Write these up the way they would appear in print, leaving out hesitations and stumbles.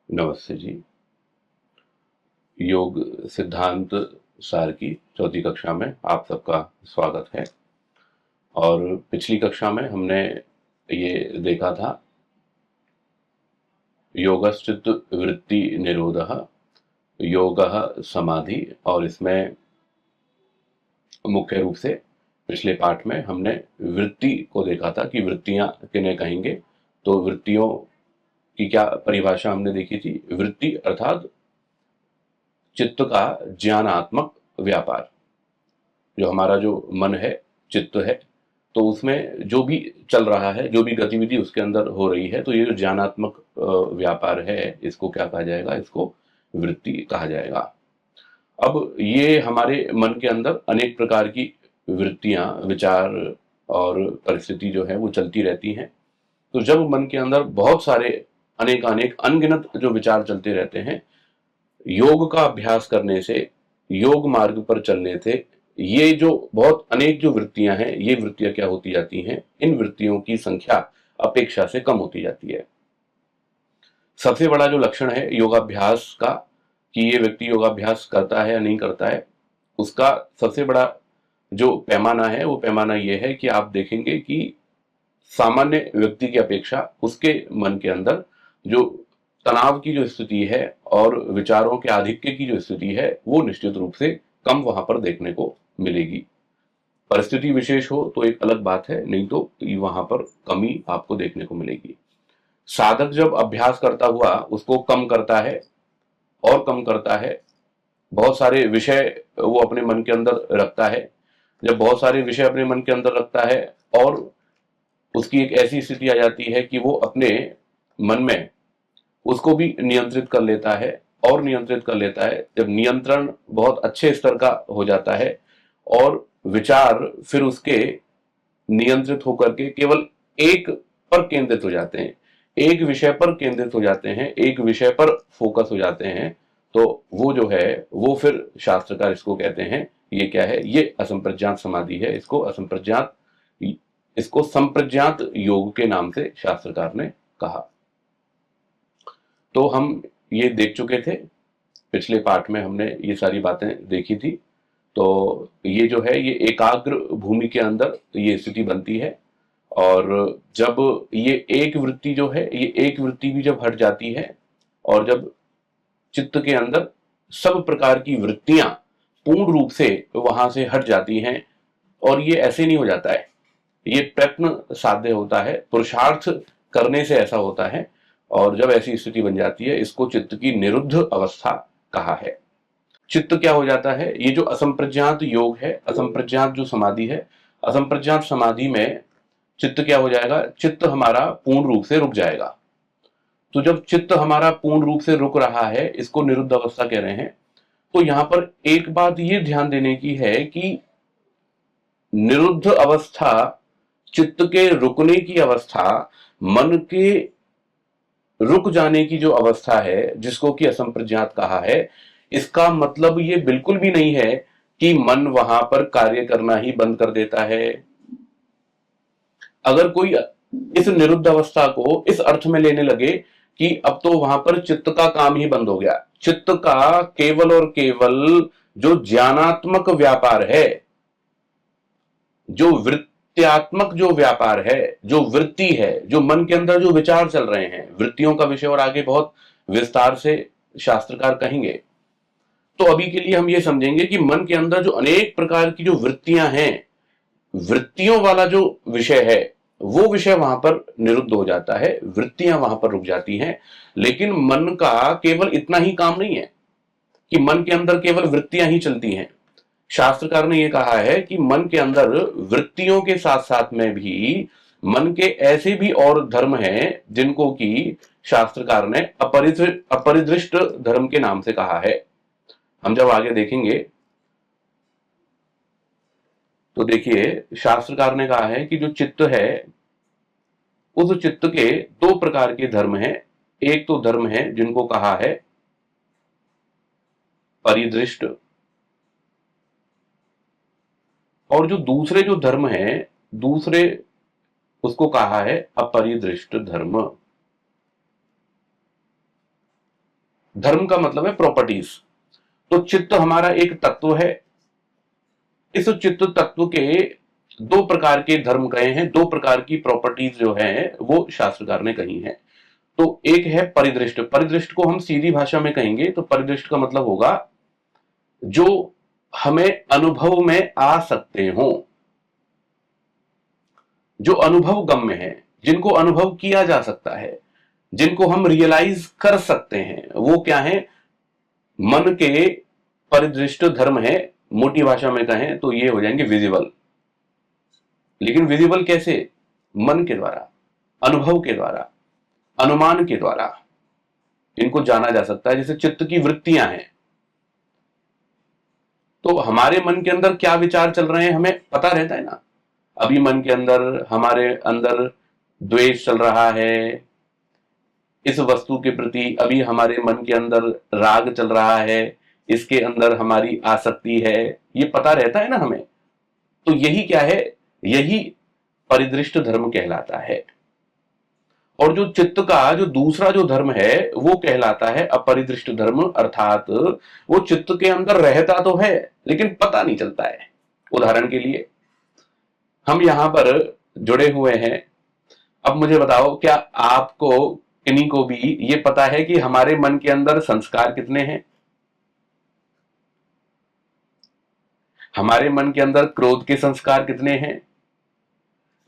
नमस्ते जी। योग सिद्धांत सार की चौथी कक्षा में आप सबका स्वागत है। और पिछली कक्षा में हमने ये देखा था योगश्चित्त वृत्ति निरोधः, योगः समाधि। और इसमें मुख्य रूप से पिछले पाठ में हमने वृत्ति को देखा था कि वृत्तियां किन्हें कहेंगे। तो वृत्तियों की क्या परिभाषा हमने देखी थी। वृत्ति अर्थात चित्त का ज्ञानात्मक व्यापार। जो हमारा जो मन है, चित्त है, तो उसमें जो भी चल रहा है, जो भी गतिविधि उसके अंदर हो रही है, तो ये जो ज्ञानात्मक व्यापार है, इसको क्या कहा जाएगा? इसको वृत्ति कहा जाएगा। अब ये हमारे मन के अंदर अनेक प्रकार की वृत्तियां, विचार और परिस्थिति जो है वो चलती रहती हैं। तो जब मन के अंदर बहुत सारे अनेक अनगिनत जो विचार चलते रहते हैं, योग का अभ्यास करने से, योग मार्ग पर चलने से ये जो बहुत अनेक जो वृत्तियां हैं, ये वृत्तियां क्या होती जाती हैं? इन वृत्तियों की संख्या अपेक्षा से कम होती जाती है। सबसे बड़ा जो लक्षण है योगाभ्यास का, कि ये व्यक्ति योगाभ्यास करता है या नहीं करता है, उसका सबसे बड़ा जो पैमाना है वो पैमाना ये है कि आप देखेंगे कि सामान्य व्यक्ति की अपेक्षा उसके मन के अंदर जो तनाव की जो स्थिति है और विचारों के आधिक्य की जो स्थिति है, वो निश्चित रूप से कम वहां पर देखने को मिलेगी। परिस्थिति विशेष हो तो एक अलग बात है, नहीं तो वहां पर कमी आपको देखने को मिलेगी। साधक जब अभ्यास करता हुआ उसको कम करता है और कम करता है, बहुत सारे विषय वो अपने मन के अंदर रखता है। जब बहुत सारे विषय अपने मन के अंदर रखता है और उसकी एक ऐसी स्थिति आ जाती है कि वो अपने मन में उसको भी नियंत्रित कर लेता है और नियंत्रित कर लेता है। जब नियंत्रण बहुत अच्छे स्तर का हो जाता है और विचार फिर उसके नियंत्रित होकर के केवल एक पर केंद्रित हो जाते हैं, एक विषय पर केंद्रित हो जाते हैं, एक विषय पर फोकस हो जाते हैं, तो वो जो है वो फिर शास्त्रकार इसको कहते हैं, ये क्या है? ये असंप्रज्ञात समाधि है। इसको संप्रज्ञात योग के नाम से शास्त्रकार ने कहा। तो हम ये देख चुके थे, पिछले पाठ में हमने ये सारी बातें देखी थी। तो ये जो है ये एकाग्र भूमि के अंदर ये स्थिति बनती है। और जब ये एक वृत्ति जो है, ये एक वृत्ति भी जब हट जाती है और जब चित्त के अंदर सब प्रकार की वृत्तियां पूर्ण रूप से वहां से हट जाती हैं, और ये ऐसे नहीं हो जाता है, ये प्रयत्न साध्य होता है, पुरुषार्थ करने से ऐसा होता है। और जब ऐसी स्थिति बन जाती है, इसको चित्त की निरुद्ध अवस्था कहा है। चित्त क्या हो जाता है? ये जो असंप्रज्ञात योग है, असंप्रज्ञात जो समाधि है, असंप्रज्ञात समाधि में चित्त क्या हो जाएगा? चित्त हमारा पूर्ण रूप से रुक जाएगा। तो जब चित्त हमारा पूर्ण रूप से रुक रहा है, इसको निरुद्ध अवस्था कह रहे हैं। तो यहां पर एक बात ये ध्यान देने की है कि निरुद्ध अवस्था, चित्त के रुकने की अवस्था, मन के रुक जाने की जो अवस्था है, जिसको कि असंप्रज्ञात कहा है, इसका मतलब ये बिल्कुल भी नहीं है कि मन वहां पर कार्य करना ही बंद कर देता है। अगर कोई इस निरुद्ध अवस्था को इस अर्थ में लेने लगे कि अब तो वहां पर चित्त का काम ही बंद हो गया, चित्त का केवल और केवल जो ज्ञानात्मक व्यापार है, जो वृत्त्यात्मक जो व्यापार है, जो वृत्ति है, जो मन के अंदर जो विचार चल रहे हैं, वृत्तियों का विषय और आगे बहुत विस्तार से शास्त्रकार कहेंगे। तो अभी के लिए हम ये समझेंगे कि मन के अंदर जो अनेक प्रकार की जो वृत्तियां हैं, वृत्तियों वाला जो विषय है, वो विषय वहां पर निरुद्ध हो जाता है, वृत्तियां वहां पर रुक जाती हैं। लेकिन मन का केवल इतना ही काम नहीं है कि मन के अंदर केवल वृत्तियां ही चलती हैं। शास्त्रकार ने यह कहा है कि मन के अंदर वृत्तियों के साथ साथ में भी मन के ऐसे भी और धर्म हैं जिनको कि शास्त्रकार ने अपरिदृष्ट धर्म के नाम से कहा है। हम जब आगे देखेंगे तो देखिए, शास्त्रकार ने कहा है कि जो चित्त है, उस चित्त के दो प्रकार के धर्म हैं। एक तो धर्म है जिनको कहा है परिदृष्ट, और जो दूसरे जो धर्म है, दूसरे उसको कहा है अपरिदृष्ट धर्म। धर्म का मतलब है प्रॉपर्टीज। तो चित्त हमारा एक तत्व है। इस चित्त तत्व के दो प्रकार के धर्म कहे हैं, दो प्रकार की प्रॉपर्टीज जो है वो शास्त्रकार ने कही है। तो एक है परिदृष्ट। परिदृष्ट को हम सीधी भाषा में कहेंगे तो परिदृष्ट का मतलब होगा जो हमें अनुभव में आ सकते हो, जो अनुभव गम्य है, जिनको अनुभव किया जा सकता है, जिनको हम रियलाइज कर सकते हैं, वो क्या है? मन के परिदृष्ट धर्म है। मोटी भाषा में कहें तो ये हो जाएंगे विजिबल। लेकिन विजिबल कैसे? मन के द्वारा, अनुभव के द्वारा, अनुमान के द्वारा इनको जाना जा सकता है। जैसे चित्त की वृत्तियां हैं, तो हमारे मन के अंदर क्या विचार चल रहे हैं हमें पता रहता है ना। अभी मन के अंदर, हमारे अंदर द्वेष चल रहा है इस वस्तु के प्रति, अभी हमारे मन के अंदर राग चल रहा है, इसके अंदर हमारी आसक्ति है, ये पता रहता है ना हमें। तो यही क्या है? यही परिदृष्ट धर्म कहलाता है। और जो चित्त का जो दूसरा जो धर्म है वो कहलाता है अपरिदृष्ट धर्म, अर्थात वो चित्त के अंदर रहता तो है लेकिन पता नहीं चलता है। उदाहरण के लिए हम यहां पर जुड़े हुए हैं। अब मुझे बताओ, क्या आपको किन्हीं को भी ये पता है कि हमारे मन के अंदर संस्कार कितने हैं? हमारे मन के अंदर क्रोध के संस्कार कितने हैं,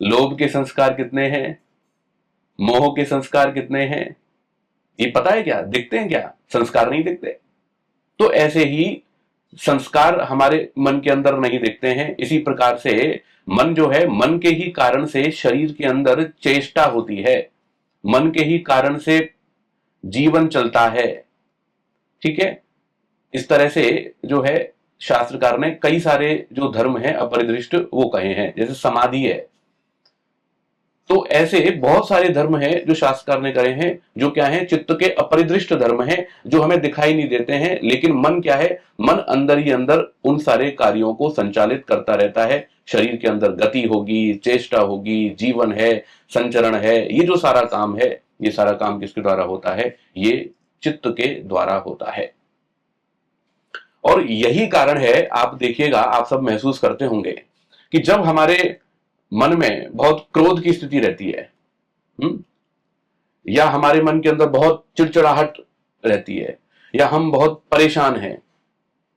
लोभ के संस्कार कितने हैं, मोह के संस्कार कितने हैं? ये पता है क्या? दिखते हैं क्या? संस्कार नहीं दिखते। तो ऐसे ही संस्कार हमारे मन के अंदर नहीं दिखते हैं। इसी प्रकार से मन जो है, मन के ही कारण से शरीर के अंदर चेष्टा होती है, मन के ही कारण से जीवन चलता है। ठीक है? इस तरह से जो है शास्त्रकार ने कई सारे जो धर्म है अपरिदृष्ट वो कहे हैं। जैसे समाधि है, तो ऐसे बहुत सारे धर्म हैं जो शास्त्रकार ने करे हैं, जो क्या है? चित्त के अपरिदृष्ट धर्म हैं, जो हमें दिखाई नहीं देते हैं। लेकिन मन क्या है? मन अंदर ही अंदर उन सारे कार्यों को संचालित करता रहता है। शरीर के अंदर गति होगी, चेष्टा होगी, जीवन है, संचरण है, ये जो सारा काम है, ये सारा काम किसके द्वारा होता है? ये चित्त के द्वारा होता है। और यही कारण है, आप देखिएगा, आप सब महसूस करते होंगे कि जब हमारे मन में बहुत क्रोध की स्थिति रहती है, या हमारे मन के अंदर बहुत चिड़चिड़ाहट रहती है, या हम बहुत परेशान हैं,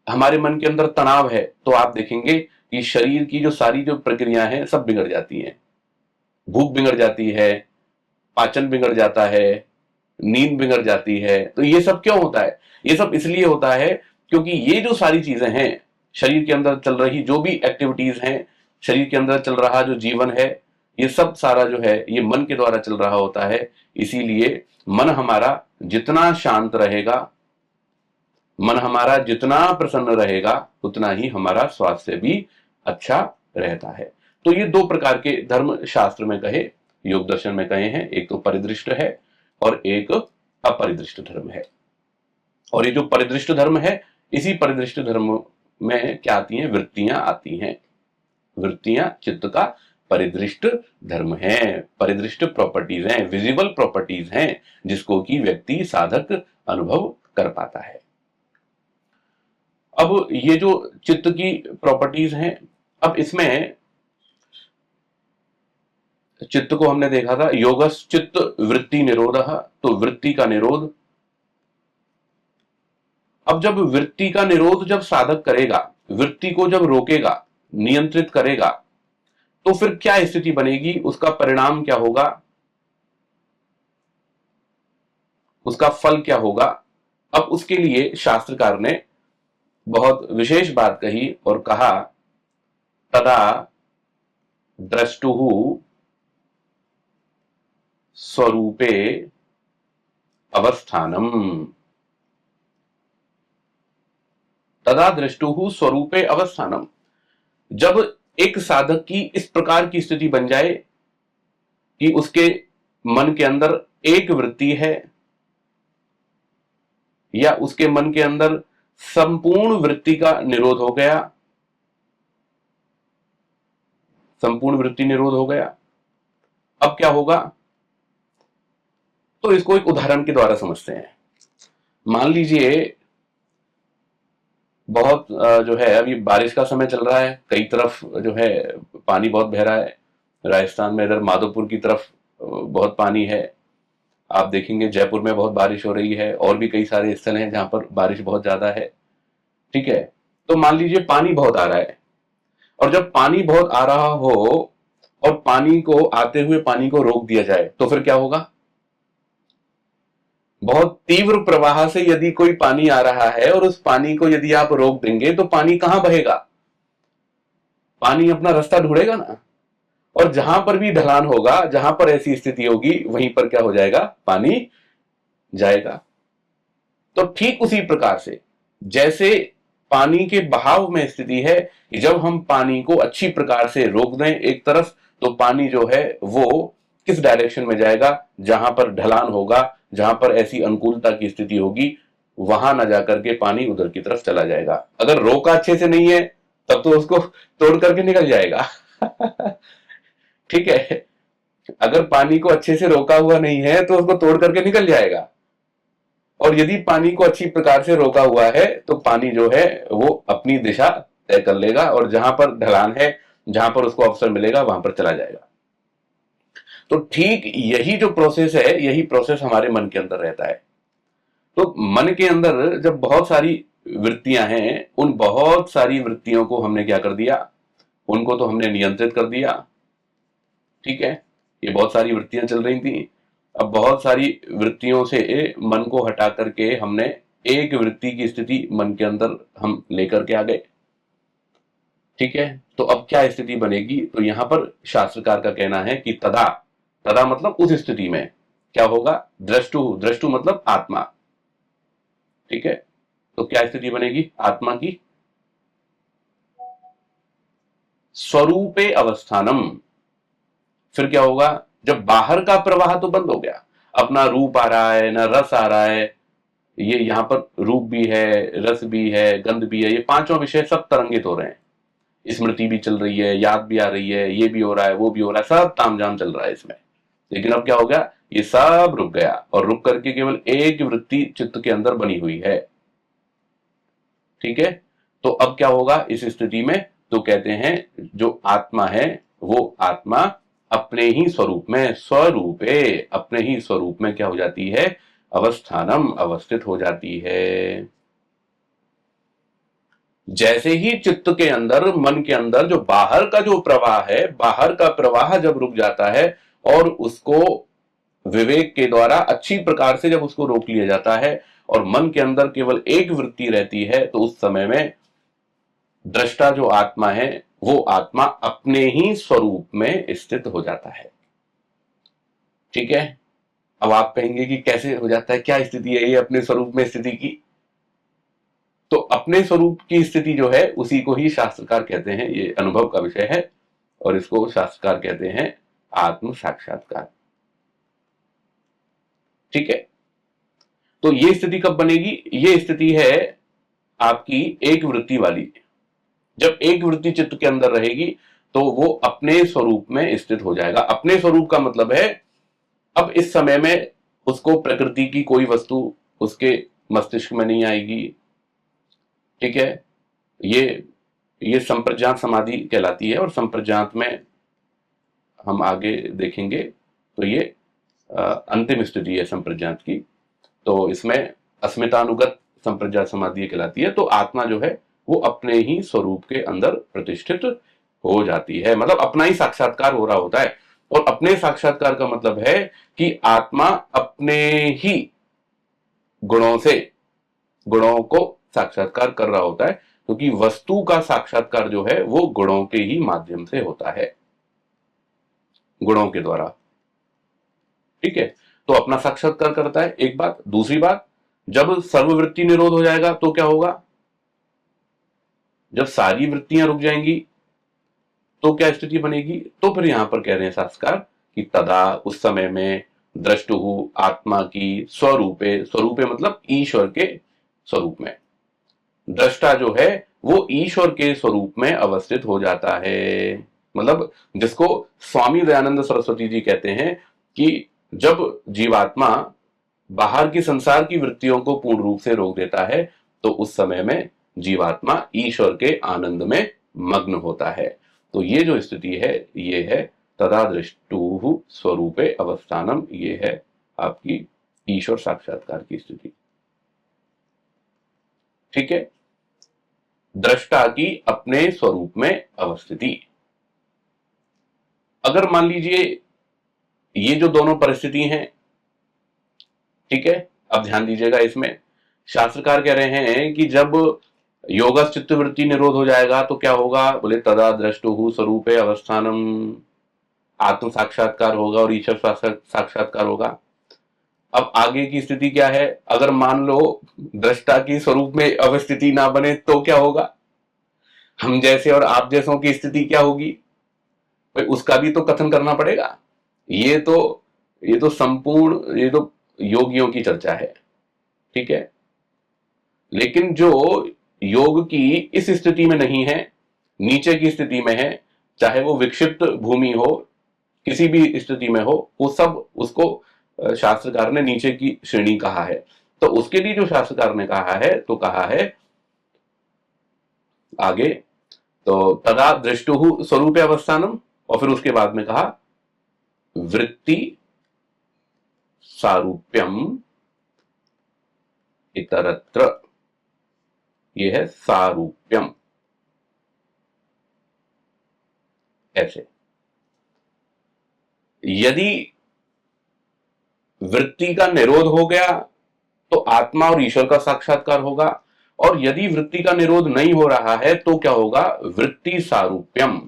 हमारे मन के अंदर तनाव है, तो आप देखेंगे कि शरीर की जो सारी जो प्रक्रियाएं हैं सब बिगड़ जाती हैं। भूख बिगड़ जाती है, पाचन बिगड़ जाता है, नींद बिगड़ जाती है। तो ये सब क्यों होता है? ये सब इसलिए होता है क्योंकि ये जो सारी चीजें हैं, शरीर के अंदर चल रही जो भी एक्टिविटीज हैं, शरीर के अंदर चल रहा जो जीवन है, ये सब सारा जो है ये मन के द्वारा चल रहा होता है। इसीलिए मन हमारा जितना शांत रहेगा, मन हमारा जितना प्रसन्न रहेगा, उतना ही हमारा स्वास्थ्य भी अच्छा रहता है। तो ये दो प्रकार के धर्म शास्त्र में कहे, योग दर्शन में कहे हैं। एक तो परिदृष्ट है और एक अपरिदृष्ट धर्म है। और ये जो परिदृष्ट धर्म है, इसी परिदृष्ट धर्म में क्या आती हैं? वृत्तियां आती हैं। वृत्तियां चित्त का परिदृष्ट धर्म है, परिदृष्ट प्रॉपर्टीज हैं, विजिबल प्रॉपर्टीज हैं, जिसको कि व्यक्ति साधक अनुभव कर पाता है। अब ये जो चित्त की प्रॉपर्टीज हैं, अब इसमें चित्त को हमने देखा था योगस चित्त वृत्ति निरोधः, तो वृत्ति का निरोध। अब जब वृत्ति का निरोध जब साधक करेगा, वृत्ति को जब रोकेगा, नियंत्रित करेगा, तो फिर क्या स्थिति बनेगी? उसका परिणाम क्या होगा? उसका फल क्या होगा? अब उसके लिए शास्त्रकार ने बहुत विशेष बात कही और कहा, तदा द्रष्टुः स्वरूपे अवस्थानम। तदा दृष्टुः स्वरूपे अवस्थानम। जब एक साधक की इस प्रकार की स्थिति बन जाए कि उसके मन के अंदर एक वृत्ति है, या उसके मन के अंदर संपूर्ण वृत्ति का निरोध हो गया, संपूर्ण वृत्ति निरोध हो गया, अब क्या होगा? तो इसको एक उदाहरण के द्वारा समझते हैं। मान लीजिए बहुत जो है अभी बारिश का समय चल रहा है, कई तरफ जो है पानी बहुत बह रहा है। राजस्थान में इधर माधोपुर की तरफ बहुत पानी है। आप देखेंगे जयपुर में बहुत बारिश हो रही है, और भी कई सारे स्थल हैं जहां पर बारिश बहुत ज्यादा है। ठीक है, तो मान लीजिए पानी बहुत आ रहा है, और जब पानी बहुत आ रहा हो और पानी को आते हुए पानी को रोक दिया जाए तो फिर क्या होगा? बहुत तीव्र प्रवाह से यदि कोई पानी आ रहा है और उस पानी को यदि आप रोक देंगे तो पानी कहां बहेगा? पानी अपना रास्ता ढूंढेगा ना। और जहां पर भी ढलान होगा, जहां पर ऐसी स्थिति होगी, वहीं पर क्या हो जाएगा? पानी जाएगा। तो ठीक उसी प्रकार से जैसे पानी के बहाव में स्थिति है कि जब हम पानी को अच्छी प्रकार से रोक दें एक तरफ, तो पानी जो है वो किस डायरेक्शन में जाएगा? जहां पर ढलान होगा, जहां पर ऐसी अनुकूलता की स्थिति होगी, वहां ना जाकर के पानी उधर की तरफ चला जाएगा। अगर रोका अच्छे से नहीं है तब तो उसको तोड़ करके निकल जाएगा। ठीक है, अगर पानी को अच्छे से रोका हुआ नहीं है तो उसको तोड़ करके निकल जाएगा। और यदि पानी को अच्छी प्रकार से रोका हुआ है तो पानी जो है वो अपनी दिशा तय कर लेगा, और जहां पर ढलान है, जहां पर उसको अवसर मिलेगा, वहां पर चला जाएगा। तो ठीक यही जो प्रोसेस है, यही प्रोसेस हमारे मन के अंदर रहता है। तो मन के अंदर जब बहुत सारी वृत्तियां हैं, उन बहुत सारी वृत्तियों को हमने क्या कर दिया? उनको तो हमने नियंत्रित कर दिया। ठीक है, ये बहुत सारी वृत्तियां चल रही थी। अब बहुत सारी वृत्तियों से मन को हटा करके हमने एक वृत्ति की स्थिति मन के अंदर हम लेकर के आ गए। ठीक है, तो अब क्या स्थिति बनेगी? तो यहां पर शास्त्रकार का कहना है कि तदा, तदा मतलब उस स्थिति में क्या होगा? दृष्टु, दृष्टु मतलब आत्मा। ठीक है, तो क्या स्थिति बनेगी आत्मा की? स्वरूपे अवस्थानम। फिर क्या होगा? जब बाहर का प्रवाह तो बंद हो गया, अपना रूप आ रहा है, ना रस आ रहा है, ये यहां पर रूप भी है, रस भी है, गंध भी है, ये पांचों विषय सब तरंगित हो रहे हैं। स्मृति भी चल रही है, याद भी आ रही है, ये भी हो रहा है, वो भी हो रहा है, सब तामझाम चल रहा है इसमें। लेकिन अब क्या हो गया? ये सब रुक गया, और रुक करके केवल एक वृत्ति चित्त के अंदर बनी हुई है। ठीक है, तो अब क्या होगा इस स्थिति में? तो कहते हैं जो आत्मा है वो आत्मा अपने ही स्वरूप में, स्वरूपे, अपने ही स्वरूप में क्या हो जाती है? अवस्थानम, अवस्थित हो जाती है। जैसे ही चित्त के अंदर, मन के अंदर जो बाहर का जो प्रवाह है, बाहर का प्रवाह जब रुक जाता है और उसको विवेक के द्वारा अच्छी प्रकार से जब उसको रोक लिया जाता है और मन के अंदर केवल एक वृत्ति रहती है, तो उस समय में दृष्टा जो आत्मा है वो आत्मा अपने ही स्वरूप में स्थित हो जाता है। ठीक है, अब आप कहेंगे कि कैसे हो जाता है, क्या स्थिति है ये अपने स्वरूप में स्थिति की? तो अपने स्वरूप की स्थिति जो है उसी को ही शास्त्रकार कहते हैं, ये अनुभव का विषय है, और इसको शास्त्रकार कहते हैं आत्म साक्षात्कार। ठीक है, तो ये स्थिति कब बनेगी? ये स्थिति है आपकी एक वृत्ति वाली। जब एक वृत्ति चित्त के अंदर रहेगी तो वो अपने स्वरूप में स्थित हो जाएगा। अपने स्वरूप का मतलब है अब इस समय में उसको प्रकृति की कोई वस्तु उसके मस्तिष्क में नहीं आएगी। ठीक है, ये संप्रज्ञात समाधि कहलाती है, और संप्रज्ञात में हम आगे देखेंगे तो ये अंतिम स्थिति है संप्रज्ञात की। तो इसमें अस्मितानुगत संप्रज्ञात समाधि कहलाती है। तो आत्मा जो है वो अपने ही स्वरूप के अंदर प्रतिष्ठित हो जाती है, मतलब अपना ही साक्षात्कार हो रहा होता है। और अपने साक्षात्कार का मतलब है कि आत्मा अपने ही गुणों से गुणों को साक्षात्कार कर रहा होता है, क्योंकि वस्तु का साक्षात्कार जो है वो गुणों के ही माध्यम से होता है, गुणों के द्वारा। ठीक है, तो अपना साक्षात्कार करता है, एक बात। दूसरी बात, जब सर्ववृत्ति निरोध हो जाएगा तो क्या होगा? जब सारी वृत्तियां रुक जाएंगी तो क्या स्थिति बनेगी? तो फिर यहां पर कह रहे हैं शास्त्रकार कि तदा, उस समय में दृष्टु आत्मा की स्वरूपे, स्वरूपे मतलब ईश्वर के स्वरूप में, दृष्टा जो है वो ईश्वर के स्वरूप में अवस्थित हो जाता है। मतलब जिसको स्वामी दयानंद सरस्वती जी कहते हैं कि जब जीवात्मा बाहर की संसार की वृत्तियों को पूर्ण रूप से रोक देता है, तो उस समय में जीवात्मा ईश्वर के आनंद में मग्न होता है। तो ये जो स्थिति है ये है तदा दृष्टु स्वरूपे अवस्थानम, ये है आपकी ईश्वर साक्षात्कार की स्थिति। ठीक है, दृष्टा की अपने स्वरूप में अवस्थिति। अगर मान लीजिए ये जो दोनों परिस्थिति हैं, ठीक है, अब ध्यान दीजिएगा इसमें, शास्त्रकार कह रहे हैं कि जब योगस चित्तवृत्ति निरोध हो जाएगा तो क्या होगा, बोले तदा दृष्टु स्वरूपे अवस्थानम, आत्म साक्षात्कार होगा और ईश्वर साक्षात्कार होगा। अब आगे की स्थिति क्या है, अगर मान लो दृष्टा की स्वरूप में अवस्थिति ना बने तो क्या होगा, हम जैसे और आप जैसों की स्थिति क्या होगी, भाई उसका भी तो कथन करना पड़ेगा। ये तो संपूर्ण, ये तो योगियों की चर्चा है, ठीक है। लेकिन जो योग की इस स्थिति में नहीं है, नीचे की स्थिति में है, चाहे वो विक्षिप्त भूमि हो, किसी भी स्थिति में हो, वो सब उसको शास्त्रकार ने नीचे की श्रेणी कहा है। तो उसके लिए जो शास्त्रकार ने कहा है, तो कहा है आगे, तो तदा दृष्टु स्वरूप अवस्थानम, और फिर उसके बाद में कहा वृत्ति सारूप्यम इतरत्र, ये है सारूप्यम। ऐसे यदि वृत्ति का निरोध हो गया तो आत्मा और ईश्वर का साक्षात्कार होगा, और यदि वृत्ति का निरोध नहीं हो रहा है तो क्या होगा, वृत्ति सारूप्यम,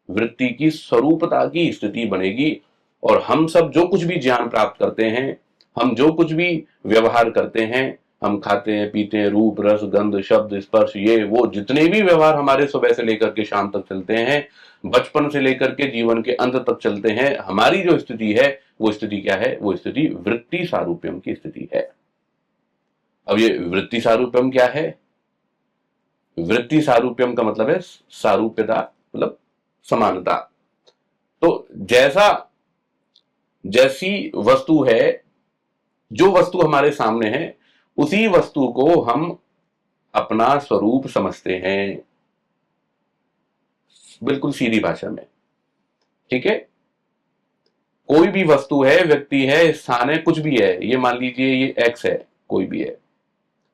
वृत्ति की स्वरूपता की स्थिति बनेगी। और हम सब जो कुछ भी ज्ञान प्राप्त करते हैं, हम जो कुछ भी व्यवहार करते हैं, हम खाते हैं पीते हैं, रूप रस गंध शब्द स्पर्श, ये वो जितने भी व्यवहार हमारे सुबह से लेकर के शाम तक चलते हैं, बचपन से लेकर के जीवन के अंत तक चलते हैं, हमारी जो स्थिति है वो स्थिति क्या है, वो स्थिति वृत्ति सारूप्यम की स्थिति है। अब ये वृत्ति सारूप्यम क्या है, वृत्ति सारूप्यम का मतलब है सारूप्यता, मतलब समानता। तो जैसी वस्तु है, जो वस्तु हमारे सामने है, उसी वस्तु को हम अपना स्वरूप समझते हैं, बिल्कुल सीधी भाषा में, ठीक है। कोई भी वस्तु है, व्यक्ति है, स्थान है, कुछ भी है, ये मान लीजिए ये एक्स है, कोई भी है,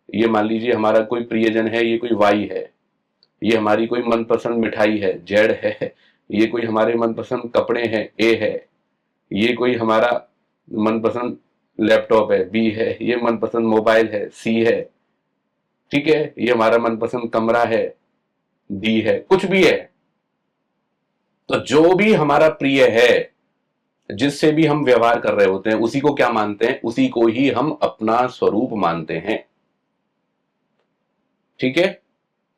ये मान लीजिए हमारा कोई प्रियजन है, ये कोई वाई है, ये हमारी कोई मनपसंद मिठाई है, जेड है, ये कोई हमारे मनपसंद कपड़े हैं, ए है, ये कोई हमारा मनपसंद लैपटॉप है, बी है, ये मनपसंद मोबाइल है, सी है, ठीक है, ये हमारा मनपसंद कमरा है, डी है, कुछ भी है। तो जो भी हमारा प्रिय है, जिससे भी हम व्यवहार कर रहे होते हैं, उसी को क्या मानते हैं, उसी को ही हम अपना स्वरूप मानते हैं, ठीक है।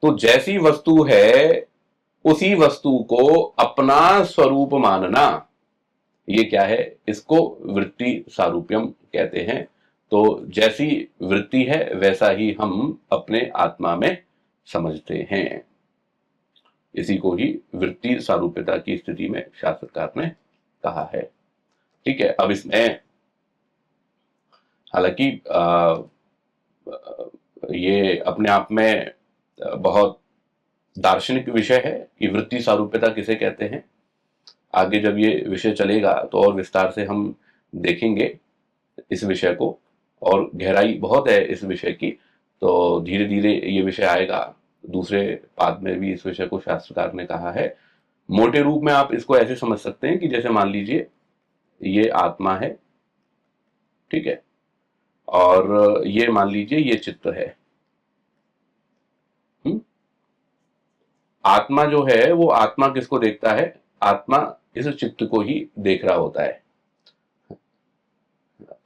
तो जैसी वस्तु है उसी वस्तु को अपना स्वरूप मानना, ये क्या है, इसको वृत्ति सारूप्यम कहते हैं। तो जैसी वृत्ति है वैसा ही हम अपने आत्मा में समझते हैं, इसी को ही वृत्ति सारूप्यता की स्थिति में शास्त्रकार ने कहा है, ठीक है। अब इसमें हालांकि ये अपने आप में बहुत दार्शनिक विषय है कि वृत्ति सारूप्यता किसे कहते हैं। आगे जब ये विषय चलेगा तो और विस्तार से हम देखेंगे इस विषय को, और गहराई बहुत है इस विषय की, तो धीरे धीरे ये विषय आएगा। दूसरे पाद में भी इस विषय को शास्त्रकार ने कहा है। मोटे रूप में आप इसको ऐसे समझ सकते हैं कि जैसे मान लीजिए ये आत्मा है, ठीक है, और ये मान लीजिए ये चित्त है। आत्मा जो है वो आत्मा किसको देखता है, आत्मा इस चित्त को ही देख रहा होता है।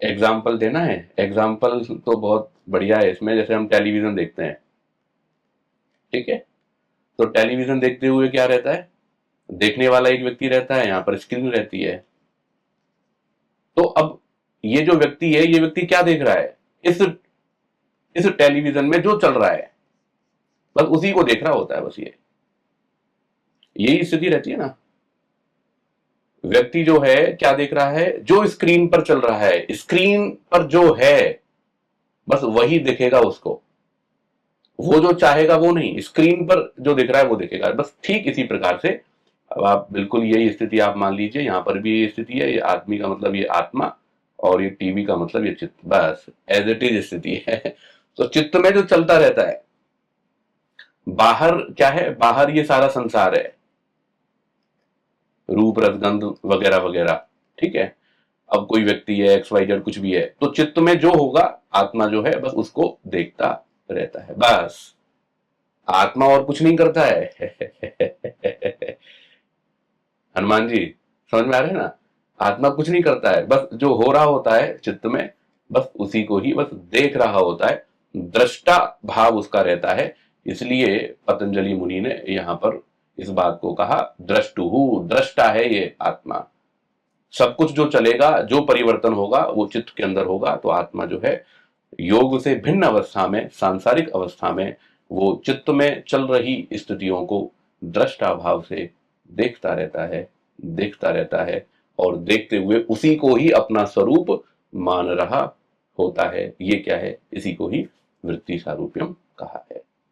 एग्जाम्पल देना है, एग्जाम्पल तो बहुत बढ़िया है इसमें, जैसे हम टेलीविजन देखते हैं, ठीक है, तो टेलीविजन देखते हुए क्या रहता है, देखने वाला एक व्यक्ति रहता है, यहां पर स्क्रीन रहती है। तो अब ये जो व्यक्ति है, ये व्यक्ति क्या देख रहा है, इस टेलीविजन में जो चल रहा है, बस उसी को देख रहा होता है, बस यही स्थिति रहती है ना। व्यक्ति जो है क्या देख रहा है, जो स्क्रीन पर चल रहा है, स्क्रीन पर जो है बस वही दिखेगा उसको, वो जो चाहेगा वो नहीं, स्क्रीन पर जो दिख रहा है वो दिखेगा बस। ठीक इसी प्रकार से अब आप बिल्कुल यही स्थिति आप मान लीजिए, यहां पर भी ये स्थिति है, ये आदमी का मतलब ये आत्मा और ये टीवी का मतलब ये चित्त, बस एज इट इज स्थिति है। तो चित्त में जो चलता रहता है, बाहर क्या है, बाहर ये सारा संसार है, रूप रसगंध वगैरह वगैरह, ठीक है। अब कोई व्यक्ति है, एक्स वाई जेड कुछ भी है, तो चित्त में जो होगा आत्मा जो है बस उसको देखता रहता है, बस आत्मा और कुछ नहीं करता है। हनुमान जी, समझ में आ रहे हैं ना, आत्मा कुछ नहीं करता है, बस जो हो रहा होता है चित्त में बस उसी को ही बस देख रहा होता है, दृष्टा भाव उसका रहता है। इसलिए पतंजलि मुनि ने यहां पर इस बात को कहा, दृष्टुहु, दृष्टा है ये आत्मा। सब कुछ जो चलेगा, जो परिवर्तन होगा वो चित्त के अंदर होगा। तो आत्मा जो है योग से भिन्न अवस्था में, सांसारिक अवस्था में, वो चित्त में चल रही स्थितियों को दृष्टा भाव से देखता रहता है, देखता रहता है, और देखते हुए उसी को ही अपना स्वरूप मान रहा होता है। ये क्या है, इसी को ही वृत्ति सारूप्यम कहा है।